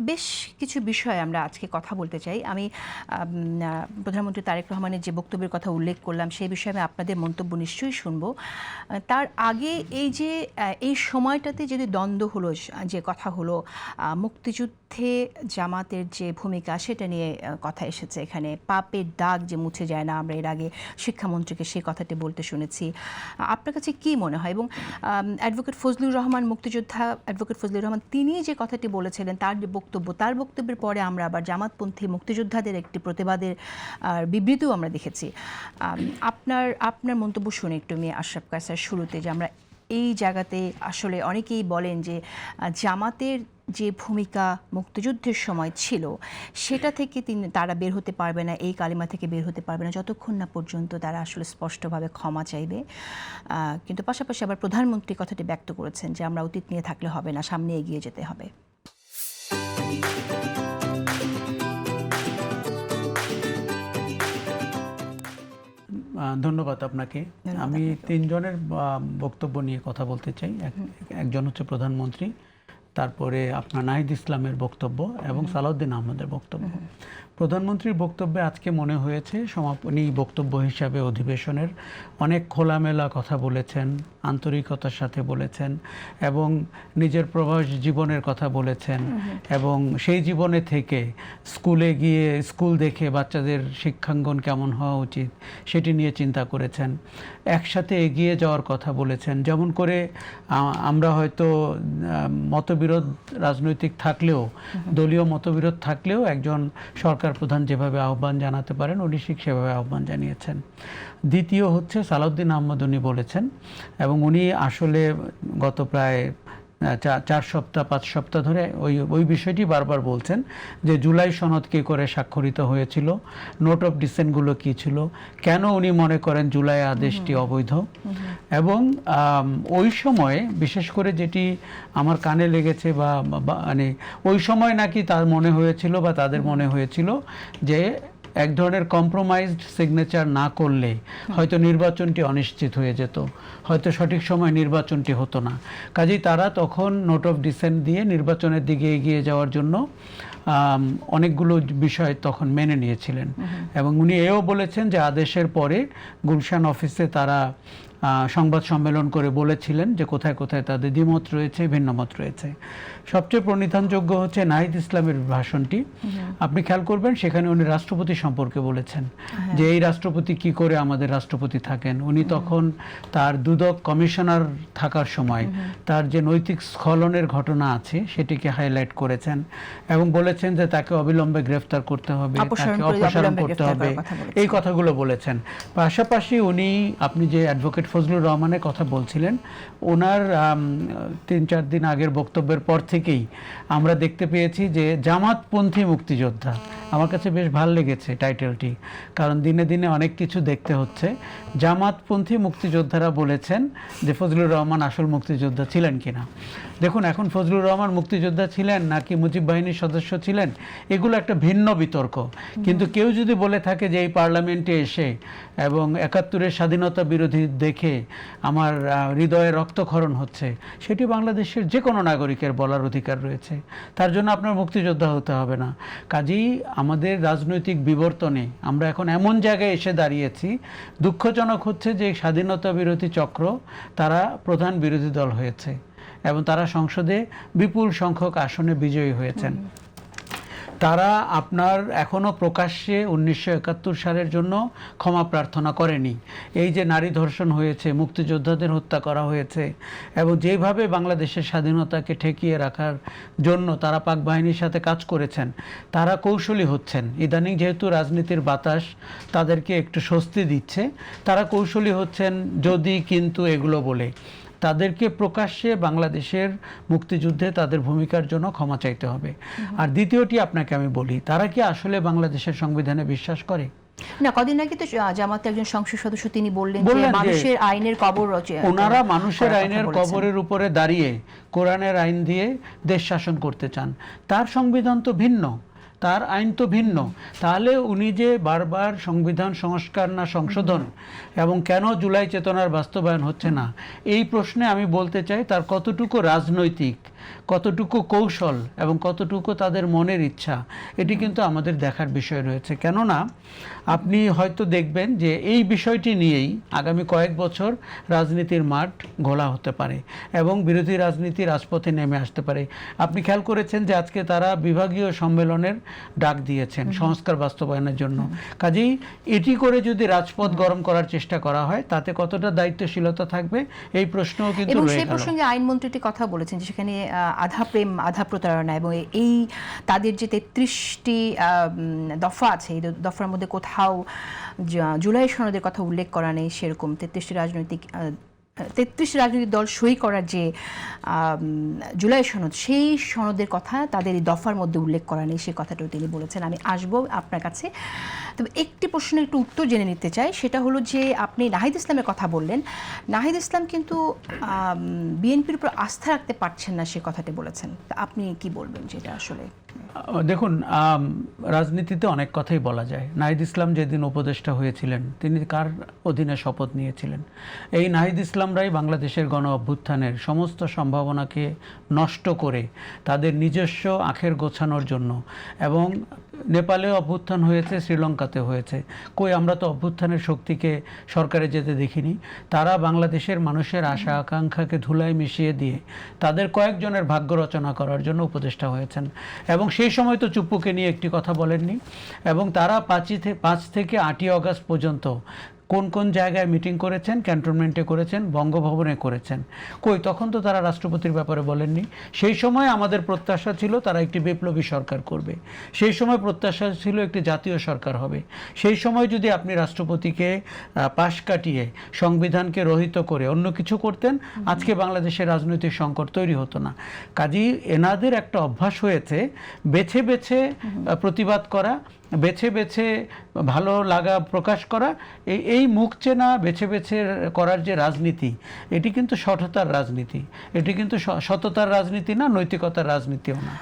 বেশ কিছু বিষয়ে আমরা আজকে কথা বলতে চাই। আমি প্রধানমন্ত্রী তারেক রহমানের যে বক্তব্যের কথা উল্লেখ করলাম সেই বিষয়ে আমি আপনাদের মন্তব্য নিশ্চয়ই শুনব। তার আগে এই সময়টাতে যদি দ্বন্দ্ব হলো, যে কথা হলো মুক্তিযুদ্ধে জামাতের যে ভূমিকা সেটা নিয়ে কথা এসেছে। এখানে পাপের দাগ যে মুছে যায় না, আমরা এর আগে শিক্ষামন্ত্রীকে সেই কথাটি বলতে শুনেছি। আপনার কাছে কি মনে হয়? এবং অ্যাডভোকেট ফজলুর রহমান, মুক্তিযোদ্ধা অ্যাডভোকেট ফজলুর রহমান, তিনি যে কথাটি বলেছিলেন, তার যে তার বক্তব্যের পরে আমরা আবার জামাতপন্থী মুক্তিযোদ্ধাদের একটি প্রতিবাদের বিবৃতিও আমরা দেখেছি। আপনার মন্তব্য শুনে একটু আমি আশরাফ কায়সার শুরুতে, যে আমরা এই জায়গাতে আসলে অনেকেই বলেন যে জামাতের যে ভূমিকা মুক্তিযুদ্ধের সময় ছিল সেটা থেকে তারা বের হতে পারবে না, এই কালিমা থেকে বের হতে পারবে না যতক্ষণ না পর্যন্ত তারা আসলে স্পষ্টভাবে ক্ষমা চাইবে। কিন্তু পাশাপাশি আবার প্রধানমন্ত্রী কথাটি ব্যক্ত করেছেন যে আমরা অতীত নিয়ে থাকলে হবে না, সামনে এগিয়ে যেতে হবে। ধন্যবাদ আপনাকে। আমি তিনজনের বক্তব্য নিয়ে কথা বলতে চাই। একজন হচ্ছে প্রধানমন্ত্রী, তারপরে আপনার নাহিদ ইসলামের বক্তব্য এবং সালাউদ্দিন আহমদের বক্তব্য। প্রধানমন্ত্রীর বক্তব্যে আজকে মনে হয়েছে সমাপনী বক্তব্য হিসাবে অধিবেশনের অনেক খোলামেলা কথা বলেছেন, আন্তরিকতার সাথে বলেছেন এবং নিজের প্রবাস জীবনের কথা বলেছেন এবং সেই জীবনে থেকে স্কুলে গিয়ে স্কুল দেখে বাচ্চাদের শিক্ষাঙ্গন কেমন হওয়া উচিত সেটি নিয়ে চিন্তা করেছেন। একসাথে এগিয়ে যাওয়ার কথা বলেছেন। যেমন করে আমরা হয়তো মতবিরোধ রাজনৈতিক থাকলেও, দলীয় মতবিরোধ থাকলেও একজন সরকার প্রধান যেভাবে আহ্বান জানাতে পারেন উনি সেভাবে আহ্বান জানিয়েছেন। দ্বিতীয় হচ্ছে সালাউদ্দিন আহমদ, উনি বলেছেন এবং উনি আসলে গত প্রায় 4-5 সপ্তাহ ধরে ওই বিষয়টি বারবার বলছেন যে জুলাই সনদ কী করে স্বাক্ষরিত হয়েছিল, নোট অফ ডিসেন্টগুলো কী ছিল, কেন উনি মনে করেন জুলাই আদেশটি অবৈধ। এবং ওই সময়ে বিশেষ করে যেটি আমার কানে লেগেছে বা মানে ওই সময় নাকি তার মনে হয়েছিল বা তাদের মনে হয়েছিল যে এক ধরনের কম্প্রোমাইজড সিগনেচার না করলে হয়তো নির্বাচনটি অনিশ্চিত হয়ে যেত, হয়তো সঠিক সময় নির্বাচনটি হতো না। কাজেই তারা তখন নোট অফ ডিসেন্ট দিয়ে নির্বাচনের দিকে এগিয়ে যাওয়ার জন্য অনেকগুলো বিষয় তখন মেনে নিয়েছিলেন। এবং উনি এও বলেছেন যে আদেশের পরে গুলশান অফিসে তারা সংবাদ সম্মেলন করে বলেছিলেন যে কোথায় কোথায় তাদের দ্বিমত রয়েছে, ভিন্নমত রয়েছে। সবচেয়ে প্রণিধানযোগ্য হচ্ছে নাহিদ ইসলামের ভাষণটি। আপনি খেয়াল করবেন সেখানে উনি রাষ্ট্রপতি সম্পর্কে বলেছেন যে এই রাষ্ট্রপতি কি করে আমাদের রাষ্ট্রপতি থাকেন। উনি তখন তার দুদক কমিশনার থাকার সময় তার যে নৈতিক স্খলনের ঘটনা আছে সেটিকে হাইলাইট করেছেন এবং বলেছেন যে তাকে অবিলম্বে গ্রেফতার করতে হবে, তাকে অপসারণ করতে হবে, এই কথাগুলো বলেছেন। পাশাপাশি উনি, আপনি যে অ্যাডভোকেট ফজলুর রহমানের কথা বলছিলেন, ওনার 3-4 দিন আগের বক্তব্যের পর থেকেই আমরা দেখতে পেয়েছি যে জামাতপন্থী মুক্তিযোদ্ধা। আমার কাছে বেশ ভালো লেগেছে টাইটেলটি, কারণ দিনে দিনে অনেক কিছু দেখতে হচ্ছে। জামাতপন্থী মুক্তিযোদ্ধারা বলেছেন যে ফজলুর রহমান আসল মুক্তিযোদ্ধা ছিলেন কিনা। দেখুন, এখন ফজলুর রহমান মুক্তিযোদ্ধা ছিলেন নাকি মুজিব বাহিনীর সদস্য ছিলেন এগুলো একটা ভিন্ন বিতর্ক। কিন্তু কেউ যদি বলে থাকে যে এই পার্লামেন্টে এসে এবং 71-এর স্বাধীনতা বিরোধী দেখে আমার হৃদয়ে রক্তক্ষরণ হচ্ছে, সেটি বাংলাদেশের যে কোনো নাগরিকের বলার অধিকার রয়েছে। তার জন্য আপনার মুক্তিযোদ্ধা হতে হবে না। কাজেই আমাদের রাজনৈতিক বিবর্তনে আমরা এখন এমন জায়গায় এসে দাঁড়িয়েছি, দুঃখজনক হচ্ছে যে স্বাধীনতা বিরোধী চক্র তারা প্রধান বিরোধী দল হয়েছে এবং তারা সংসদে বিপুল সংখ্যক আসনে বিজয়ী হয়েছেন। তারা আপনার এখনও প্রকাশ্যে 1971 সালের জন্য ক্ষমা প্রার্থনা করেনি। এই যে নারী ধর্ষণ হয়েছে, মুক্তিযোদ্ধাদের হত্যা করা হয়েছে এবং যেভাবে বাংলাদেশের স্বাধীনতাকে ঠেকিয়ে রাখার জন্য তারা পাক বাহিনীর সাথে কাজ করেছেন, তারা কৌশলী হচ্ছেন। ইদানিং যেহেতু রাজনীতির বাতাস তাদেরকে একটু স্বস্তি দিচ্ছে, তারা কৌশলী হচ্ছেন যদি কিন্তু এগুলো বলে। তাদেরকে প্রকাশ্যে বাংলাদেশের মুক্তিযুদ্ধে তাদের ভূমিকার জন্য ক্ষমা চাইতে হবে। আর দ্বিতীয়টি আপনাকে আমি বলি, তারা কি আসলে বাংলাদেশের সংবিধানে বিশ্বাস করে? না, কদিন আগে তো জামাতের একজন সংসদ সদস্য তিনি বললেন যে মানুষের আইনের কবর, ওনারা মানুষের আইনের কবরের উপরে দাঁড়িয়ে কোরআনের আইন দিয়ে দেশ শাসন করতে চান। তার সংবিধান তো ভিন্ন, তার আইন তো ভিন্ন। তাহলে উনি যে বারবার সংবিধান সংস্কার না সংশোধন এবং কেন জুলাই চেতনার বাস্তবায়ন হচ্ছে না, এই প্রশ্নে আমি বলতে চাই তার কতটুকু রাজনৈতিক কতটুকু কৌশল এবং কতটুকু তাদের মনের ইচ্ছা, এটি কিন্তু আমাদের দেখার বিষয় রয়েছে। কেননা আপনি হয়তো দেখবেন যে এই বিষয়টি নিয়েই আগামী কয়েক বছর রাজনীতির মাঠ ঘোলা হতে পারে এবং বিরোধী রাজনীতি রাজপথে নেমে আসতে পারে। আপনি খেয়াল করেছেন যে আজকে তারা বিভাগীয় সম্মেলনের ডাক দিয়েছেন সংস্কার বাস্তবায়নের জন্য। কাজেই এটি করে যদি রাজপথ গরম করার চেষ্টা করা হয়, তাতে কতটা দায়িত্বশীলতা থাকবে এই প্রশ্নও কিন্তু এবং রয়ে সেই গেল। প্রসঙ্গে আইনমন্ত্রী একটি কথা বলেছেন যে সেখানে আধা প্রেম আধা প্রতারণা, এবং এই তাদের যে 33টি দফা আছে, এই দফার মধ্যে কোথাও জুলাই সনদের কথা উল্লেখ করা নেই। সেরকম 33টি রাজনৈতিক দল সই করার যে জুলাই সনদ, সেই সনদের কথা তাদের এই দফার মধ্যে উল্লেখ করা নেই, সেই কথাটাও তিনি বলেছেন। আমি আসবো আপনার কাছে, তবে একটি প্রশ্নের একটু উত্তর জেনে নিতে চাই। সেটা হলো যে আপনি নাহিদ ইসলামের কথা বললেন। নাহিদ ইসলাম কিন্তু বিএনপির উপর আস্থা রাখতে পারছেন না, সে কথাটি বলেছেন। তা আপনি কি বলবেন যেটা আসলে? দেখুন, রাজনীতিতে অনেক কথাই বলা যায়। নাহিদ ইসলাম যেদিন উপদেষ্টা হয়েছিলেন, তিনি কার অধীনে শপথ নিয়েছিলেন? এই নাহিদ ইসলামরাই বাংলাদেশের গণ অভ্যুত্থানের সমস্ত সম্ভাবনাকে নষ্ট করে তাদের নিজস্ব আখের গোছানোর জন্য, এবং নেপালেও অভ্যুত্থান হয়েছে, শ্রীলঙ্কাতে হয়েছে, কই আমরা তো অভ্যুত্থানের শক্তিকে সরকারে যেতে দেখিনি। তারা বাংলাদেশের মানুষের আশা আকাঙ্ক্ষাকে ধুলায় মিশিয়ে দিয়ে তাদের কয়েকজনের ভাগ্য রচনা করার জন্য উপদেষ্টা হয়েছেন, এবং সেই সময় তো চুপ্পুকে নিয়ে একটি কথা বলেননি। এবং তারা 5 থেকে 8ই অগাস্ট পর্যন্ত কোন কোন জায়গায় মিটিং করেছেন? ক্যান্টনমেন্টে করেছেন, বঙ্গভবনে করেছেন। কই তখন তো তারা রাষ্ট্রপতির ব্যাপারে বলেননি। সেই সময় আমাদের প্রত্যাশা ছিল তারা একটি বিপ্লবী সরকার করবে, সেই সময় প্রত্যাশা ছিল একটি জাতীয় সরকার হবে। সেই সময় যদি আপনি রাষ্ট্রপতিকে পাশ কাটিয়ে সংবিধানকে রহিত করে অন্য কিছু করতেন, আজকে বাংলাদেশের রাজনৈতিক সংকট তৈরি হতো না। কাজেই এনাদের একটা অভ্যাস হয়েছে বেছে বেছে প্রতিবাদ করা, বেছে বেছে ভালো লাগা প্রকাশ করা। এই মুখ চেনা বেছে বেছে করার যে রাজনীতি, এটি কিন্তু সততার রাজনীতি, এটি কিন্তু সততার রাজনীতি না, নৈতিকতার রাজনীতিও না।